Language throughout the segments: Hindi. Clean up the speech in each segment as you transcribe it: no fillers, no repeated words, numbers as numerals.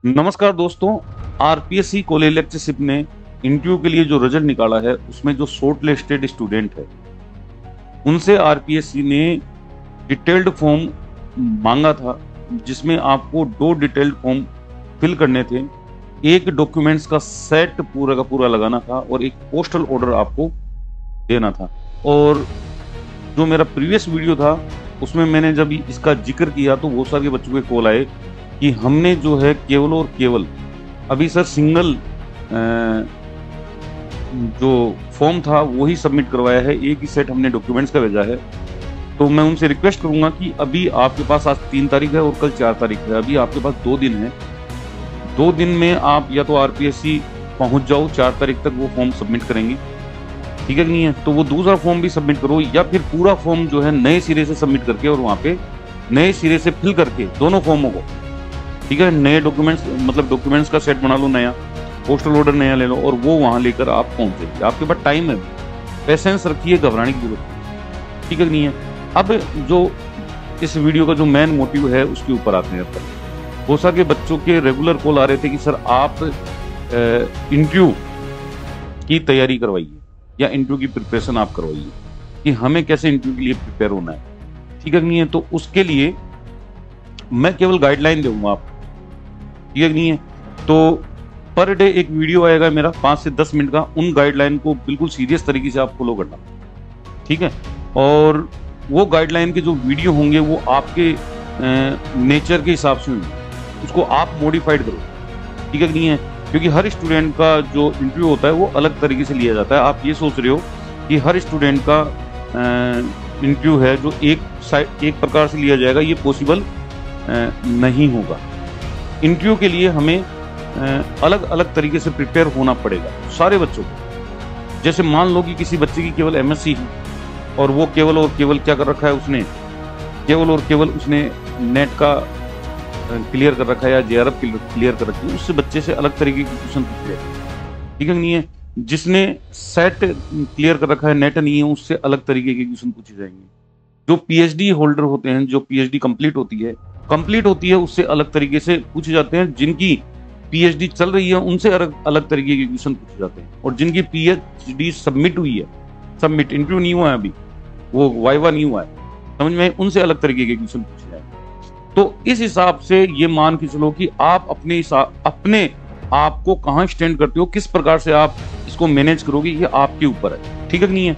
नमस्कार दोस्तों। आरपीएससी कॉलेज लेक्चरशिप ने इंटरव्यू के लिए जो रिजल्ट निकाला है उसमें जो शॉर्ट लिस्टेड स्टूडेंट है उनसे आरपीएससी ने डिटेल्ड फॉर्म मांगा था, जिसमें आपको 2 डिटेल्ड फॉर्म फिल करने थे, एक डॉक्यूमेंट्स का सेट पूरा का पूरा लगाना था और एक पोस्टल ऑर्डर आपको देना था। और जो मेरा प्रीवियस वीडियो था उसमें मैंने जब इसका जिक्र किया तो बहुत सारे बच्चों के कॉल आए कि हमने जो है केवल और केवल अभी सर सिंगल जो फॉर्म था वही सबमिट करवाया है, एक ही सेट हमने डॉक्यूमेंट्स का भेजा है। तो मैं उनसे रिक्वेस्ट करूंगा कि अभी आपके पास आज 3 तारीख है और कल 4 तारीख है, अभी आपके पास 2 दिन है। 2 दिन में आप या तो आरपीएससी पहुंच जाओ, 4 तारीख तक वो फॉर्म सबमिट करेंगे, ठीक है कि नहीं है? तो वो दूसरा फॉर्म भी सबमिट करो या फिर पूरा फॉर्म जो है नए सिरे से सबमिट करके और वहाँ पे नए सिरे से फिल करके दोनों फॉर्मों को, ठीक है, नए डॉक्यूमेंट्स मतलब डॉक्यूमेंट्स का सेट बना लो नया, पोस्टल ऑर्डर नया ले लो और वो वहाँ लेकर आप पहुँचे। आपके पास टाइम है, पेशेंस रखिए, घबराने की जरूरत नहीं, ठीक है कि नहीं है? अब जो इस वीडियो का जो मेन मोटिव है उसके ऊपर आते हैं। बहुत सारे बच्चों के रेगुलर कॉल आ रहे थे कि सर आप इंटरव्यू की तैयारी करवाइए या इंटरव्यू की प्रिपरेशन आप करवाइए कि हमें कैसे इंटरव्यू के लिए प्रिपेयर होना है, ठीक है कि नहीं है? तो उसके लिए मैं केवल गाइडलाइन दूंगा आपको, ठीक है कि नहीं है? तो पर डे एक वीडियो आएगा मेरा 5 से 10 मिनट का, उन गाइडलाइन को बिल्कुल सीरियस तरीके से आप फॉलो करना, ठीक है? और वो गाइडलाइन के जो वीडियो होंगे वो आपके नेचर के हिसाब से होंगे, उसको आप मॉडिफाइड करो, ठीक है कि नहीं है? क्योंकि हर स्टूडेंट का जो इंटरव्यू होता है वो अलग तरीके से लिया जाता है। आप ये सोच रहे हो कि हर स्टूडेंट का इंटरव्यू है जो एक प्रकार से लिया जाएगा, ये पॉसिबल नहीं होगा। इंटरव्यू के लिए हमें अलग अलग तरीके से प्रिपेयर होना पड़ेगा सारे बच्चों को। जैसे मान लो कि किसी बच्चे की केवल एमएससी है और वो केवल और केवल क्या कर रखा है, उसने केवल और केवल उसने नेट का क्लियर कर रखा है या जेआरएफ क्लियर कर रखी है, उससे बच्चे से अलग तरीके के क्वेश्चन पूछ रहे हैं, ठीक है नहीं है? जिसने सेट क्लियर कर रखा है, नेट नहीं है, उससे अलग तरीके के क्वेश्चन पूछे जाएंगे। जो पीएचडी होल्डर होते हैं, जो पीएचडी कंप्लीट होती है उससे अलग तरीके से पूछे जाते हैं। जिनकी पीएचडी चल रही है उनसे अलग तरीके के क्वेश्चन पूछे जाते हैं। और जिनकी पीएचडी सबमिट हुई है, सबमिट इंटरव्यू नहीं हुआ है अभी, वो वाइवा नहीं हुआ है, समझ में, उनसे अलग तरीके के क्वेश्चन पूछे जाएंगे। तो इस हिसाब से ये मान के चलो कि आप अपने आप को कहाँ स्टैंड करते हो, किस प्रकार से आप इसको मैनेज करोगे, ये आपके ऊपर है, ठीक है कि नहीं है?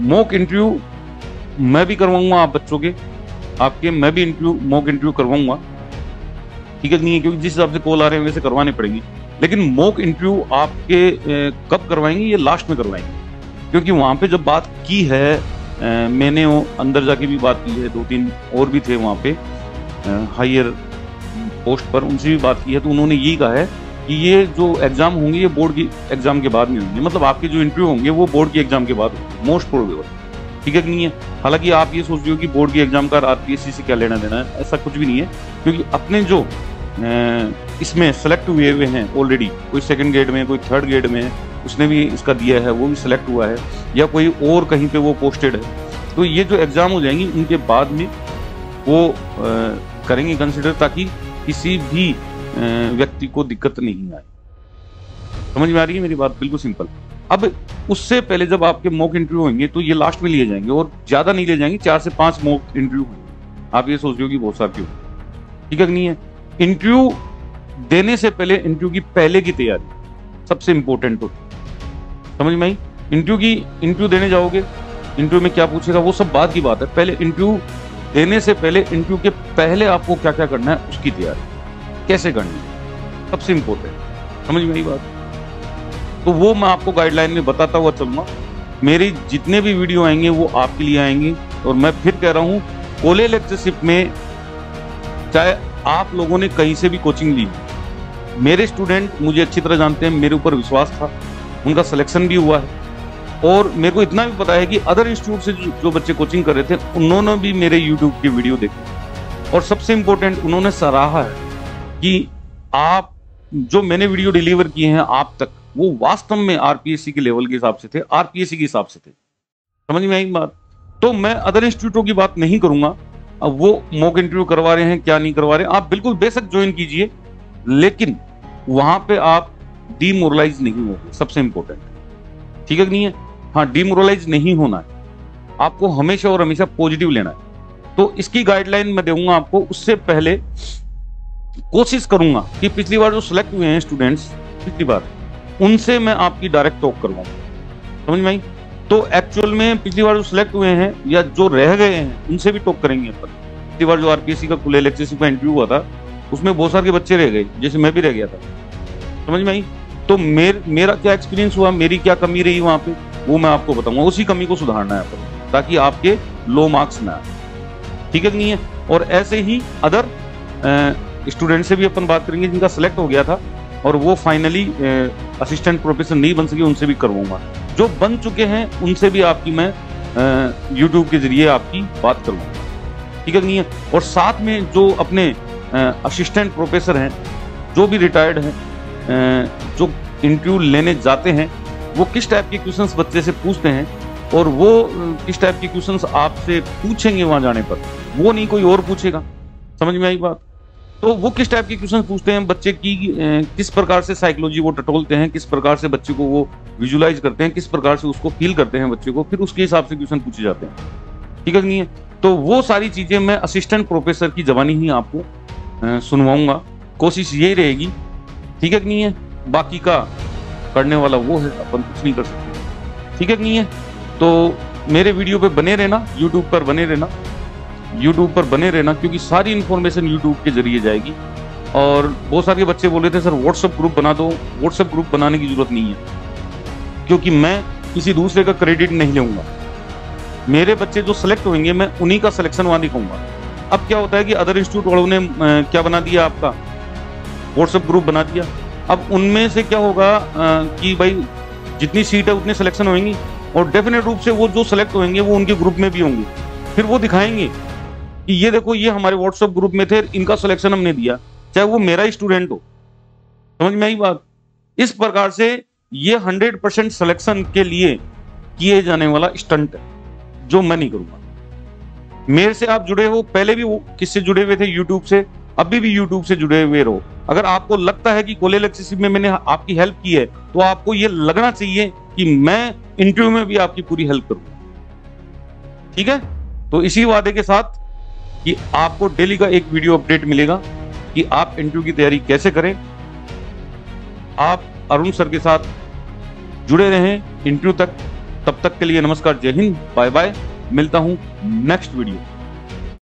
मॉक इंटरव्यू मैं भी करवाऊंगा आप बच्चों के, आपके मैं भी मॉक इंटरव्यू करवाऊंगा, ठीक है कि नहीं है? क्योंकि जिस हिसाब से कॉल आ रहे हैं वैसे करवाने पड़ेंगे। लेकिन मॉक इंटरव्यू आपके कब करवाएंगे, ये लास्ट में करवाएंगे, क्योंकि वहां पे जब बात की है, मैंने वो अंदर जाके भी बात की है, 2-3 और भी थे वहां पे हायर पोस्ट पर, उनसे भी बात की है। तो उन्होंने यही कहा है कि ये जो एग्जाम होंगे ये बोर्ड की एग्जाम के बाद में होंगे, मतलब आपके जो इंटरव्यू होंगे वो बोर्ड की एग्जाम के बाद होंगे मोस्ट प्रोबेबल, ठीक है कि नहीं है? हालांकि आप ये सोच रहे हो कि बोर्ड की एग्जाम का आरपीएससी से क्या लेना देना है, ऐसा कुछ भी नहीं है। क्योंकि अपने जो इसमें सेलेक्ट हुए हैं ऑलरेडी, कोई 2nd ग्रेड में, कोई 3rd ग्रेड में, उसने भी इसका दिया है, वो भी सिलेक्ट हुआ है, या कोई और कहीं पे वो पोस्टेड है, तो ये जो एग्जाम हो जाएंगी उनके बाद में वो करेंगे कंसिडर, ताकि किसी भी व्यक्ति को दिक्कत नहीं आए। समझ में आ रही है मेरी बात? बिल्कुल सिंपल। अब उससे पहले जब आपके मॉक इंटरव्यू होंगे तो ये लास्ट में लिए जाएंगे और ज्यादा नहीं ले जाएंगे, 4 से 5 मॉक इंटरव्यू होंगे। आप ये सोच रहे हो कि बहुत सारे क्यों, ठीक है कि नहीं है? इंटरव्यू देने से पहले इंटरव्यू की पहले की तैयारी सबसे इंपॉर्टेंट होती है, समझ में आई? इंटरव्यू देने जाओगे, इंटरव्यू में क्या पूछेगा वो सब बात की बात है। पहले इंटरव्यू देने से पहले, इंटरव्यू के पहले आपको क्या क्या करना है उसकी तैयारी कैसे करनी है, सबसे इंपॉर्टेंट। समझ में आई बात? तो वो मैं आपको गाइडलाइन में बताता हुआ चलूंगा। मेरी जितने भी वीडियो आएंगे वो आपके लिए आएंगे। और मैं फिर कह रहा हूँ, कॉलेज लेक्चरशिप में चाहे आप लोगों ने कहीं से भी कोचिंग ली, मेरे स्टूडेंट मुझे अच्छी तरह जानते हैं, मेरे ऊपर विश्वास था, उनका सिलेक्शन भी हुआ है। और मेरे को इतना भी पता है कि अदर इंस्टीट्यूट से जो बच्चे कोचिंग कर रहे थे उन्होंने भी मेरे यूट्यूब की वीडियो देखी और सबसे इंपॉर्टेंट उन्होंने सराहा है कि आप जो मैंने वीडियो डिलीवर किए हैं आप तक, वो वास्तव में आरपीएससी के लेवल के हिसाब से थे, आरपीएससी के हिसाब से थे। समझ में आई बात? तो मैं अदर इंस्टीट्यूटों की बात नहीं करूंगा, अब वो मॉक इंटरव्यू करवा रहे हैं क्या नहीं करवा रहे हैं, आप बिल्कुल बेशक ज्वाइन कीजिए, लेकिन वहां पे आप डीमोरलाइज नहीं होगे, सबसे इंपॉर्टेंट, ठीक है कि नहीं है? हाँ, डीमोरलाइज नहीं होना है, आपको हमेशा और हमेशा पॉजिटिव लेना है। तो इसकी गाइडलाइन मैं दूंगा आपको। उससे पहले कोशिश करूंगा कि पिछली बार जो सिलेक्ट हुए हैं स्टूडेंट्स, पिछली बार उनसे मैं आपकी डायरेक्ट टॉक करवाऊंगा, समझ में आई? तो एक्चुअल में पिछली बार जो सिलेक्ट हुए हैं या जो रह गए हैं उनसे भी टॉक करेंगे अपन। पिछली बार जो आरपीएससी का खुले इलेक्ट्रिसिटी का इंटरव्यू हुआ था उसमें बहुत सारे बच्चे रह गए, जैसे मैं भी रह गया था, समझ में आई? तो मेरा क्या एक्सपीरियंस हुआ, मेरी क्या कमी रही वहां पे, वो मैं आपको बताऊंगा। उसी कमी को सुधारना है अपन, ताकि आपके लो मार्क्स ना आए, ठीक है कि नहीं है? और ऐसे ही अदर स्टूडेंट से भी अपन बात करेंगे जिनका सिलेक्ट हो गया था और वो फाइनली असिस्टेंट प्रोफेसर नहीं बन सके, उनसे भी करवाऊंगा। जो बन चुके हैं उनसे भी आपकी मैं यूट्यूब के जरिए आपकी बात करूंगा, ठीक है कि नहीं है? और साथ में जो अपने असिस्टेंट प्रोफेसर हैं, जो भी रिटायर्ड हैं, जो इंटरव्यू लेने जाते हैं, वो किस टाइप के क्वेश्चंस बच्चे से पूछते हैं और वो किस टाइप के क्वेश्चंस आपसे पूछेंगे वहां जाने पर, वो नहीं कोई और पूछेगा, समझ में आई बात? तो वो किस टाइप के क्वेश्चन पूछते हैं, बच्चे की किस प्रकार से साइकोलॉजी वो टटोलते हैं, किस प्रकार से बच्चे को वो विजुलाइज करते हैं, किस प्रकार से उसको फील करते हैं बच्चे को, फिर उसके हिसाब से क्वेश्चन पूछे जाते हैं, ठीक है कि नहीं है? तो वो सारी चीजें मैं असिस्टेंट प्रोफेसर की जबानी ही आपको सुनवाऊंगा, कोशिश यही रहेगी, ठीक है कि नहीं है? बाकी का करने वाला वो है, अपन कुछ नहीं कर सकते, ठीक है कि नहीं है? तो मेरे वीडियो पे बने रहना, यूट्यूब पर बने रहना, यूट्यूब पर बने रहना, क्योंकि सारी इंफॉर्मेशन यूट्यूब के जरिए जाएगी। और बहुत सारे बच्चे बोल रहे थे सर व्हाट्सएप ग्रुप बना दो, व्हाट्सएप ग्रुप बनाने की जरूरत नहीं है, क्योंकि मैं किसी दूसरे का क्रेडिट नहीं लूंगा। मेरे बच्चे जो सिलेक्ट होंगे मैं उन्हीं का सिलेक्शन वहां दिखाऊंगा। अब क्या होता है कि अदर इंस्टीट्यूट वालों ने क्या बना दिया, आपका व्हाट्सएप ग्रुप बना दिया। अब उनमें से क्या होगा कि भाई जितनी सीट है उतने सिलेक्शन होंगी, और डेफिनेट रूप से वो जो सिलेक्ट होंगे वो उनके ग्रुप में भी होंगे, फिर वो दिखाएंगे कि ये देखो ये हमारे व्हाट्सएप ग्रुप में थे, इनका सिलेक्शन हमने दिया, चाहे वो मेरा स्टूडेंट हो, समझ में आई बात? इस प्रकार से ये 100% सिलेक्शन के लिए किए जाने वाला स्टंट है, जो मैं नहीं करूंगा। मेरे से आप जुड़े हो, पहले भी वो किससे जुड़े हुए थे, यूट्यूब से, अभी भी यूट्यूब से जुड़े हुए रहो। अगर आपको लगता है कि कोले इलेक्ट्रिसिटी में मैंने आपकी हेल्प की है, तो आपको ये लगना चाहिए कि मैं इंटरव्यू में भी आपकी पूरी हेल्प करूं, ठीक है? तो इसी वादे के साथ कि आपको डेली का एक वीडियो अपडेट मिलेगा कि आप इंटरव्यू की तैयारी कैसे करें। आप अरुण सर के साथ जुड़े रहें इंटरव्यू तक। तब तक के लिए नमस्कार, जय हिंद, बाय बाय, मिलता हूं नेक्स्ट वीडियो।